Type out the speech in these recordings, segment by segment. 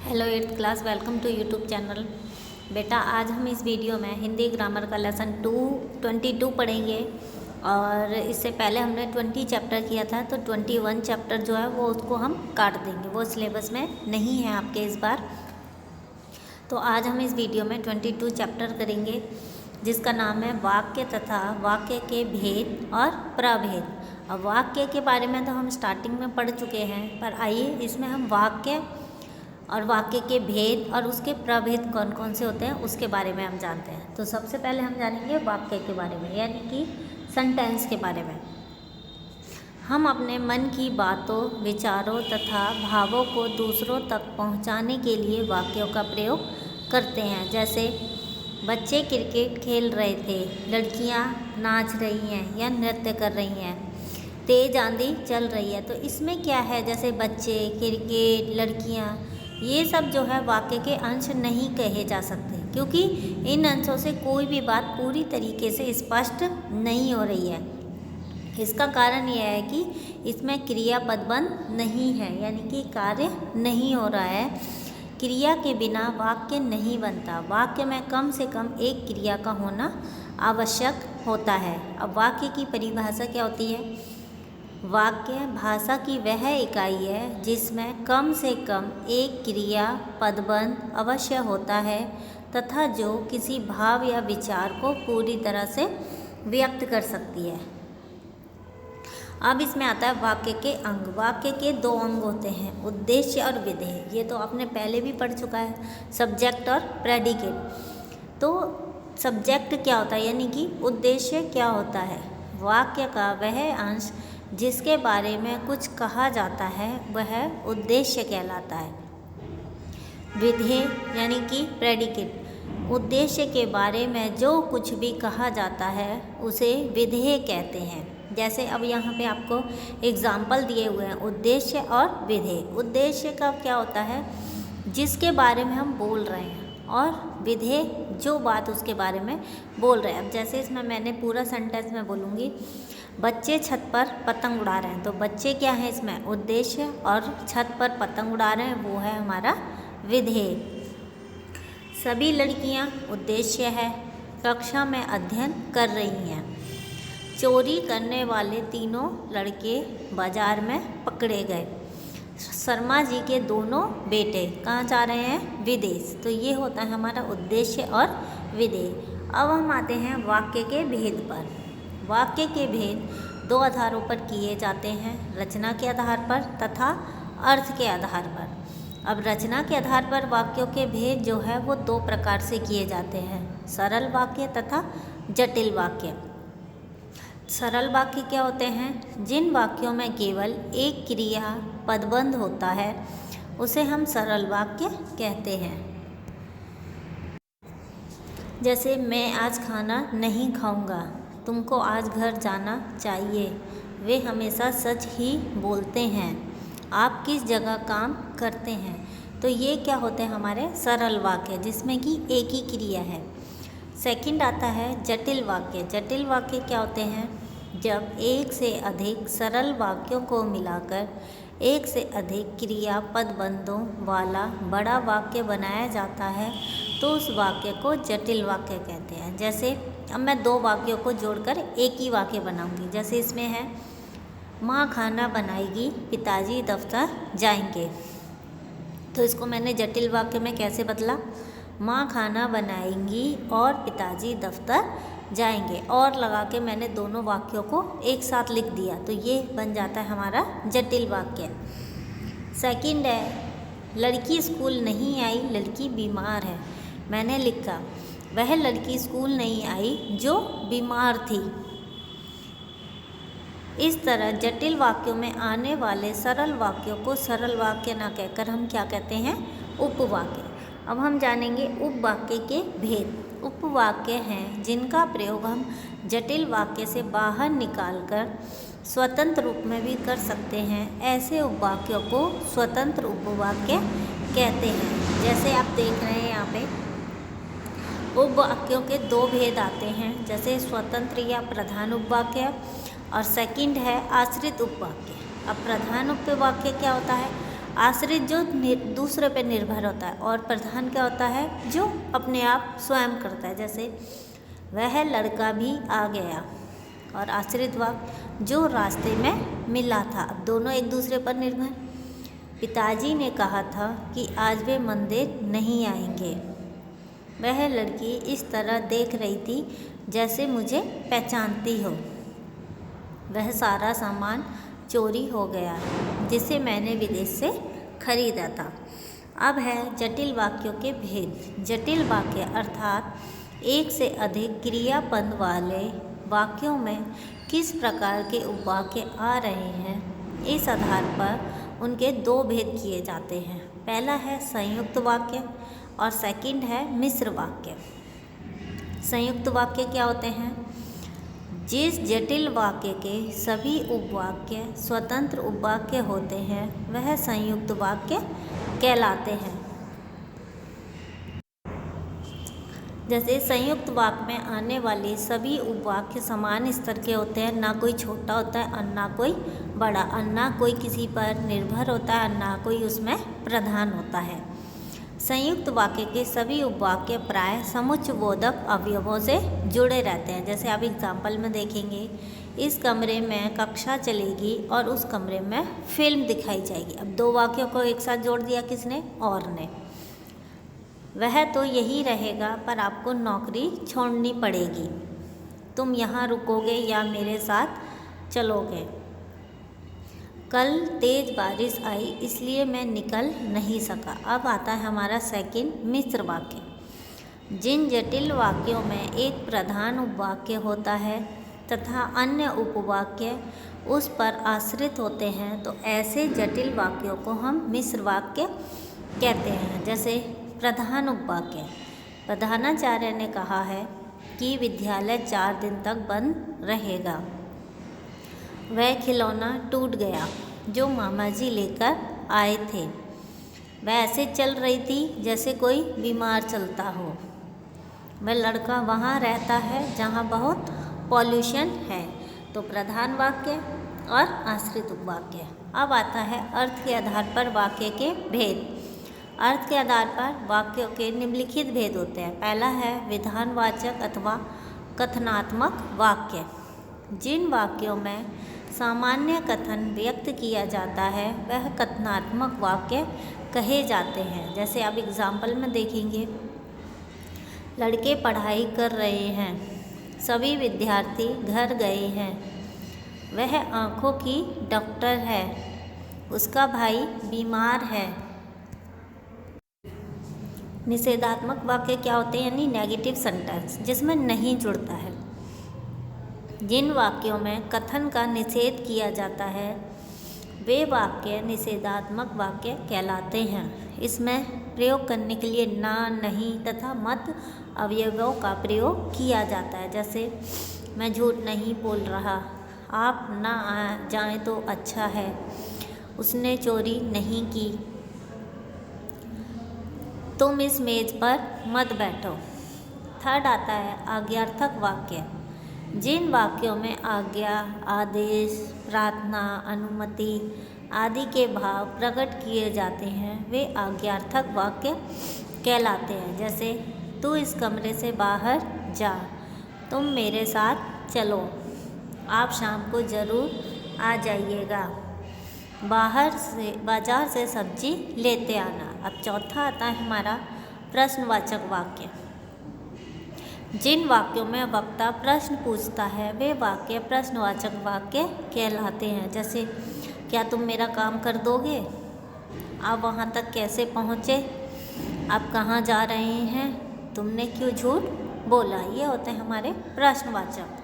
Hello 8th class, welcome to YouTube channel. बेटा, आज हम इस वीडियो में हिंदी ग्रामर का लेसन 22 पढ़ेंगे। और इससे पहले हमने 20 चैप्टर किया था, तो 21 चैप्टर जो है वो उसको हम काट देंगे, वो सिलेबस में नहीं है आपके इस बार। तो आज हम इस वीडियो में 22 चैप्टर करेंगे, जिसका नाम है वाक्य तथा वाक्य के भेद और प्रभेद। अब वाक्य के बारे में तो हम स्टार्टिंग में पढ़ चुके हैं, पर आइए इसमें हम वाक्य और वाक्य के भेद और उसके प्रभेद कौन कौन से होते हैं उसके बारे में हम जानते हैं। तो सबसे पहले हम जानेंगे वाक्य के बारे में, यानी कि सेंटेंस के बारे में। हम अपने मन की बातों, विचारों तथा भावों को दूसरों तक पहुंचाने के लिए वाक्यों का प्रयोग करते हैं। जैसे बच्चे क्रिकेट खेल रहे थे, लड़कियां नाच रही हैं या नृत्य कर रही हैं, तेज आंधी चल रही है। तो इसमें क्या है, जैसे बच्चे, क्रिकेट, लड़कियां, ये सब जो है वाक्य के अंश नहीं कहे जा सकते, क्योंकि इन अंशों से कोई भी बात पूरी तरीके से स्पष्ट नहीं हो रही है। इसका कारण यह है कि इसमें क्रिया पदबंध नहीं है, यानी कि कार्य नहीं हो रहा है। क्रिया के बिना वाक्य नहीं बनता। वाक्य में कम से कम एक क्रिया का होना आवश्यक होता है। अब वाक्य की परिभाषा क्या होती है? वाक्य भाषा की वह इकाई है जिसमें कम से कम एक क्रिया पदबंध अवश्य होता है तथा जो किसी भाव या विचार को पूरी तरह से व्यक्त कर सकती है। अब इसमें आता है वाक्य के अंग। वाक्य के दो अंग होते हैं, उद्देश्य और विधेय। ये तो आपने पहले भी पढ़ चुका है, सब्जेक्ट और प्रेडिकेट। तो सब्जेक्ट क्या होता है, यानी कि उद्देश्य क्या होता है? वाक्य का वह अंश जिसके बारे में कुछ कहा जाता है वह उद्देश्य कहलाता है। विधेय यानी कि प्रेडिकेट, उद्देश्य के बारे में जो कुछ भी कहा जाता है उसे विधेय कहते हैं। जैसे अब यहाँ पे आपको एग्जाम्पल दिए हुए हैं, उद्देश्य और विधेय। उद्देश्य का क्या होता है? जिसके बारे में हम बोल रहे हैं, और विधेय जो बात उसके बारे में बोल रहे हैं। अब जैसे इसमें मैंने पूरा सेंटेंस में बोलूँगी, बच्चे छत पर पतंग उड़ा रहे हैं, तो बच्चे क्या है इसमें? उद्देश्य, और छत पर पतंग उड़ा रहे हैं वो है हमारा विधेय। सभी लड़कियां उद्देश्य है, कक्षा में अध्ययन कर रही हैं। चोरी करने वाले तीनों लड़के बाजार में पकड़े गए। शर्मा जी के दोनों बेटे कहाँ जा रहे हैं? विदेश। तो ये होता है हमारा उद्देश्य और विधेय। अब हम आते हैं वाक्य के भेद पर। वाक्य के भेद दो आधारों पर किए जाते हैं, रचना के आधार पर तथा अर्थ के आधार पर। अब रचना के आधार पर वाक्यों के भेद जो है वो दो प्रकार से किए जाते हैं, सरल वाक्य तथा जटिल वाक्य। सरल वाक्य क्या होते हैं? जिन वाक्यों में केवल एक क्रिया पदबंध होता है उसे हम सरल वाक्य कहते हैं। जैसे मैं आज खाना नहीं खाऊंगा, तुमको आज घर जाना चाहिए, वे हमेशा सच ही बोलते हैं, आप किस जगह काम करते हैं। तो ये क्या होते हैं? हमारे सरल वाक्य, जिसमें कि एक ही क्रिया है। सेकंड आता है जटिल वाक्य। जटिल वाक्य क्या होते हैं? जब एक से अधिक सरल वाक्यों को मिलाकर एक से अधिक क्रिया पदबंधों वाला बड़ा वाक्य बनाया जाता है तो उस वाक्य को जटिल वाक्य कहते हैं। जैसे अब मैं दो वाक्यों को जोड़कर एक ही वाक्य बनाऊंगी। जैसे इसमें है, माँ खाना बनाएगी, पिताजी दफ्तर जाएंगे। तो इसको मैंने जटिल वाक्य में कैसे बदला? माँ खाना बनाएंगी और पिताजी दफ्तर जाएंगे, और लगा के मैंने दोनों वाक्यों को एक साथ लिख दिया, तो ये बन जाता है हमारा जटिल वाक्य। सेकंड है, लड़की स्कूल नहीं आई, लड़की बीमार है। मैंने लिखा, वह लड़की स्कूल नहीं आई जो बीमार थी। इस तरह जटिल वाक्यों में आने वाले सरल वाक्यों को सरल वाक्य ना कहकर हम क्या कहते हैं? उपवाक्य। अब हम जानेंगे उपवाक्य के भेद। उपवाक्य हैं जिनका प्रयोग हम जटिल वाक्य से बाहर निकालकर स्वतंत्र रूप में भी कर सकते हैं। ऐसे उपवाक्यों को स्वतंत्र उपवाक्य कहते हैं। जैसे आप देख रहे हैं यहाँ पे उपवाक्यों के दो भेद आते हैं, जैसे स्वतंत्र या प्रधान उपवाक्य, और सेकंड है आश्रित उपवाक्य। अब प्रधान उपवाक्य क्या होता है? आश्रित जो दूसरे पे निर्भर होता है, और प्रधान क्या होता है, जो अपने आप स्वयं करता है। जैसे वह लड़का भी आ गया, और आश्रित वाक्य जो रास्ते में मिला था। अब दोनों एक दूसरे पर निर्भर। पिताजी ने कहा था कि आज वे मंदिर नहीं आएंगे। वह लड़की इस तरह देख रही थी जैसे मुझे पहचानती हो। वह सारा सामान चोरी हो गया जिसे मैंने विदेश से खरीदा था। अब है जटिल वाक्यों के भेद। जटिल वाक्य अर्थात एक से अधिक क्रियापद वाले वाक्यों में किस प्रकार के उपवाक्य आ रहे हैं, इस आधार पर उनके दो भेद किए जाते हैं। पहला है संयुक्त वाक्य और सेकंड है मिश्र वाक्य। संयुक्त वाक्य क्या होते हैं? जिस जटिल वाक्य के सभी उपवाक्य स्वतंत्र उपवाक्य होते हैं वह संयुक्त वाक्य कहलाते हैं। जैसे संयुक्त वाक्य में आने वाले सभी उपवाक्य समान स्तर के होते हैं, ना कोई छोटा होता है और ना कोई बड़ा, और ना कोई किसी पर निर्भर होता है और ना कोई उसमें प्रधान होता है। संयुक्त वाक्य के सभी उपवाक्य प्राय समुच्चयबोधक अवयवों से जुड़े रहते हैं। जैसे आप एग्जाम्पल में देखेंगे, इस कमरे में कक्षा चलेगी और उस कमरे में फिल्म दिखाई जाएगी। अब दो वाक्यों को एक साथ जोड़ दिया किसने? और ने। वह तो यही रहेगा पर आपको नौकरी छोड़नी पड़ेगी। तुम यहाँ रुकोगे या मेरे साथ चलोगे? कल तेज बारिश आई इसलिए मैं निकल नहीं सका। अब आता है हमारा सेकंड मिश्र वाक्य। जिन जटिल वाक्यों में एक प्रधान उपवाक्य होता है तथा अन्य उपवाक्य उस पर आश्रित होते हैं, तो ऐसे जटिल वाक्यों को हम मिश्र वाक्य कहते हैं। जैसे प्रधान उपवाक्य। प्रधानाचार्य ने कहा है कि विद्यालय 4 दिन तक बंद रहेगा। वह खिलौना टूट गया जो मामा जी लेकर आए थे। वह ऐसे चल रही थी जैसे कोई बीमार चलता हो। वह लड़का वहाँ रहता है जहाँ बहुत पॉल्यूशन है। तो प्रधान वाक्य और आश्रित उपवाक्य। अब आता है अर्थ के आधार पर वाक्य के भेद। अर्थ के आधार पर वाक्यों के निम्नलिखित भेद होते हैं। पहला है विधानवाचक अथवा कथनात्मक वाक्य। जिन वाक्यों में सामान्य कथन व्यक्त किया जाता है वह कथनात्मक वाक्य कहे जाते हैं। जैसे आप एग्जाम्पल में देखेंगे, लड़के पढ़ाई कर रहे हैं, सभी विद्यार्थी घर गए हैं, वह आँखों की डॉक्टर है, उसका भाई बीमार है। निषेधात्मक वाक्य क्या होते हैं? यानी नेगेटिव सेंटेंस, जिसमें नहीं जुड़ता है। जिन वाक्यों में कथन का निषेध किया जाता है वे वाक्य निषेधात्मक वाक्य कहलाते हैं। इसमें प्रयोग करने के लिए ना, नहीं तथा मत अवयवों का प्रयोग किया जाता है। जैसे मैं झूठ नहीं बोल रहा, आप ना आ जाएं तो अच्छा है, उसने चोरी नहीं की, तुम इस मेज पर मत बैठो। थर्ड आता है आज्ञार्थक वाक्य। जिन वाक्यों में आज्ञा, आदेश, प्रार्थना, अनुमति आदि के भाव प्रकट किए जाते हैं वे आज्ञार्थक वाक्य कहलाते हैं। जैसे तू इस कमरे से बाहर जा, तुम मेरे साथ चलो, आप शाम को ज़रूर आ जाइएगा, बाजार से सब्जी लेते आना। अब चौथा आता है हमारा प्रश्नवाचक वाक्य। जिन वाक्यों में वक्ता प्रश्न पूछता है वे वाक्य प्रश्नवाचक वाक्य कहलाते हैं। जैसे क्या तुम मेरा काम कर दोगे? आप वहाँ तक कैसे पहुँचे? आप कहाँ जा रहे हैं? तुमने क्यों झूठ बोला? ये होते हैं हमारे प्रश्नवाचक।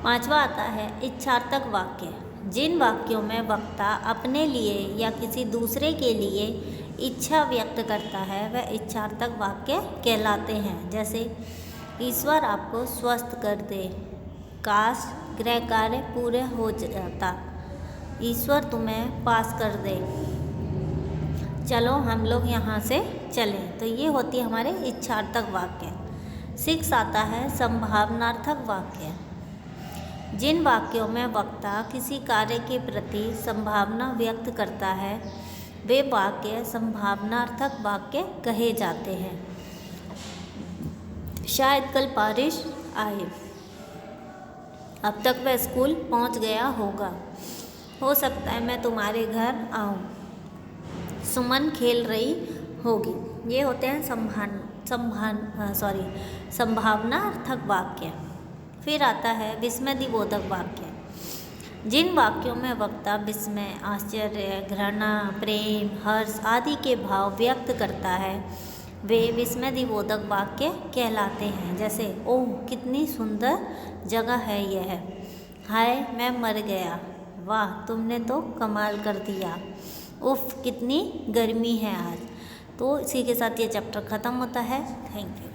पांचवा आता है इच्छार्थक वाक्य। जिन वाक्यों में वक्ता अपने लिए या किसी दूसरे के लिए इच्छा व्यक्त करता है वह इच्छार्थक वाक्य कहलाते हैं। जैसे ईश्वर आपको स्वस्थ कर दे, काश गृह कार्य पूरे हो जाता, ईश्वर तुम्हें पास कर दे, चलो हम लोग यहाँ से चलें। तो ये होती है हमारे इच्छार्थक वाक्य। 6 आता है संभावनार्थक वाक्य। जिन वाक्यों में वक्ता किसी कार्य के प्रति संभावना व्यक्त करता है वे वाक्य संभावनार्थक वाक्य कहे जाते हैं। शायद कल बारिश आए, अब तक वह स्कूल पहुंच गया होगा। हो सकता है मैं तुम्हारे घर आऊं, सुमन खेल रही होगी। ये होते हैं संभावनार्थक वाक्य। फिर आता है विस्मयदिबोधक वाक्य। जिन वाक्यों में वक्ता विस्मय, आश्चर्य, घृणा, प्रेम, हर्ष आदि के भाव व्यक्त करता है वे विस्मयदिबोधक वाक्य कहलाते हैं। जैसे ओह कितनी सुंदर जगह है यह, हाय मैं मर गया, वाह तुमने तो कमाल कर दिया, उफ कितनी गर्मी है आज। तो इसी के साथ ये चैप्टर ख़त्म होता है। Thank you.